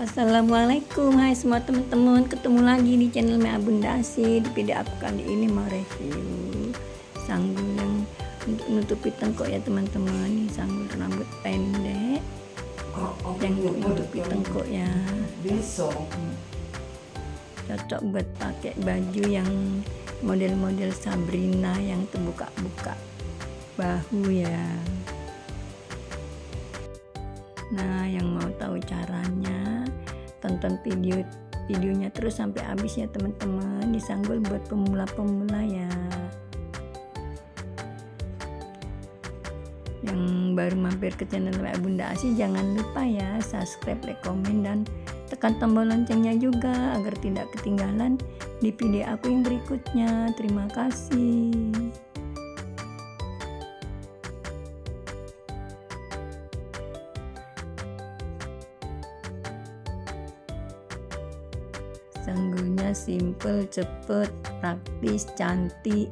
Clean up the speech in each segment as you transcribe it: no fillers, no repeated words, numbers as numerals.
Assalamualaikum, hai semua teman-teman, ketemu lagi di channel Mea Bunda Asih. Di video aku kali ini mau review sanggul yang untuk menutupi tengkuk ya teman-teman. Ini sanggul rambut pendek yang untuk menutupi tengkuk ya. Cocok buat pakai baju yang model-model Sabrina yang terbuka-buka bahu ya. Nah, yang mau tahu caranya, tonton videonya terus sampai habis ya teman-teman. Ini sanggul buat pemula-pemula ya. Yang baru mampir ke channel Bunda Asih, jangan lupa ya subscribe, like, komen, dan tekan tombol loncengnya juga agar tidak ketinggalan di video aku yang berikutnya. Terima kasih. Sanggulnya simple, cepet, praktis, cantik.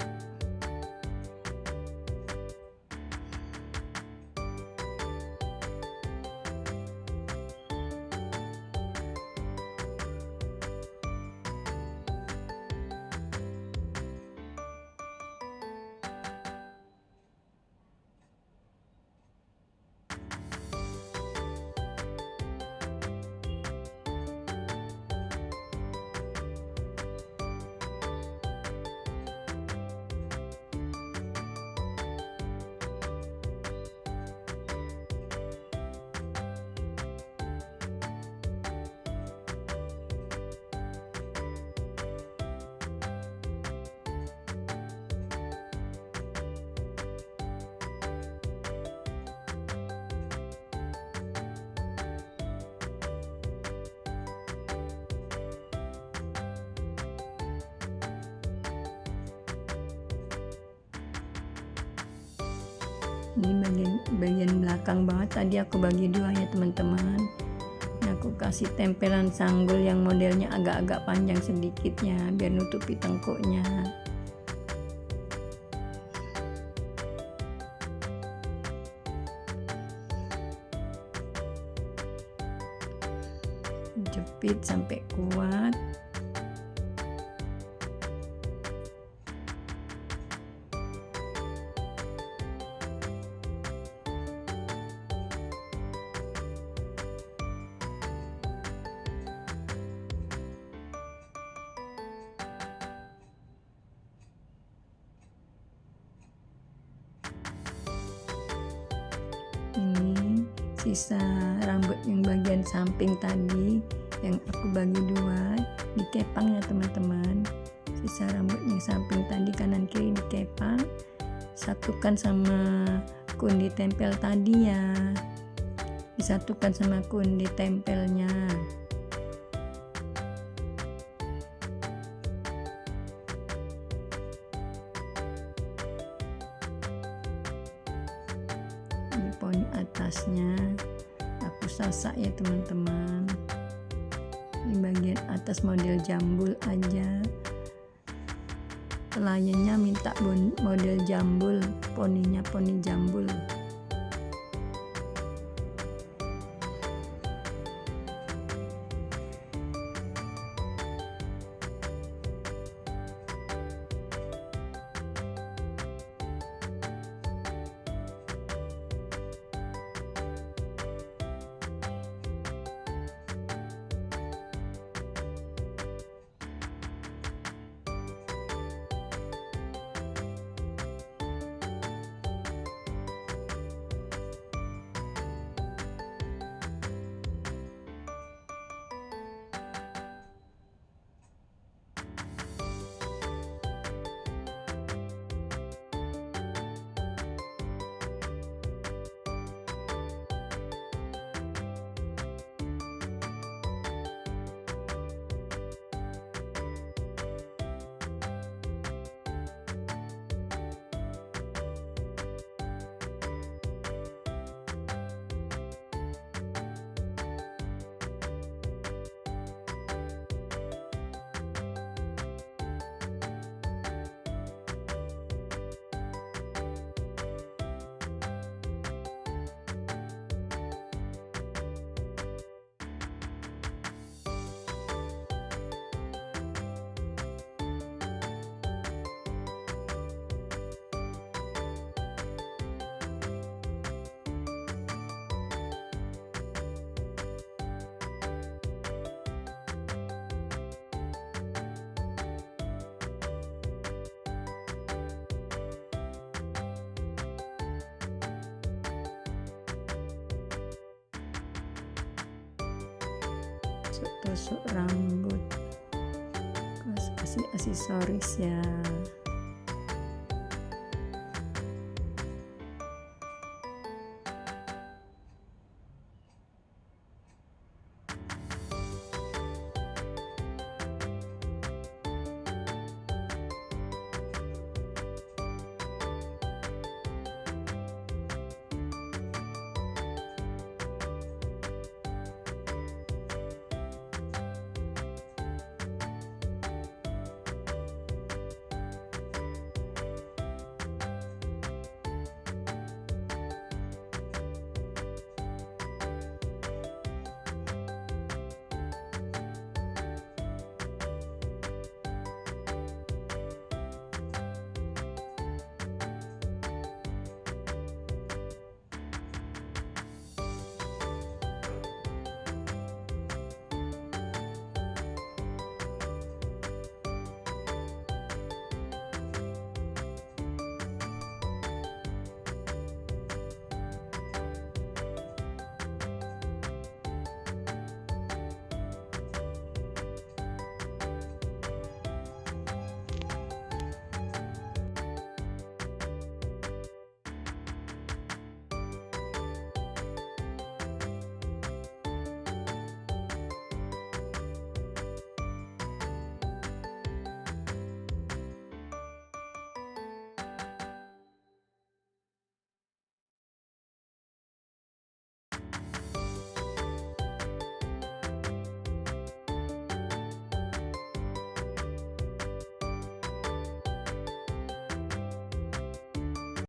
Ini bagian belakang banget, tadi aku bagi dua ya teman-teman. Aku kasih tempelan sanggul yang modelnya agak-agak panjang sedikit ya, biar nutupi tengkuknya. Jepit sampai kuat. Ini sisa rambut yang bagian samping tadi yang aku bagi dua, dikepang ya teman-teman. Sisa rambut yang samping tadi kanan kiri dikepang, satukan sama kundi tempel tadi ya, disatukan sama kundi tempelnya. Di poni atasnya aku sasak ya teman-teman. Di bagian atas model jambul aja, kliennya minta model jambul, poninya poni jambul. gosok rambut, kasih aksesoris ya.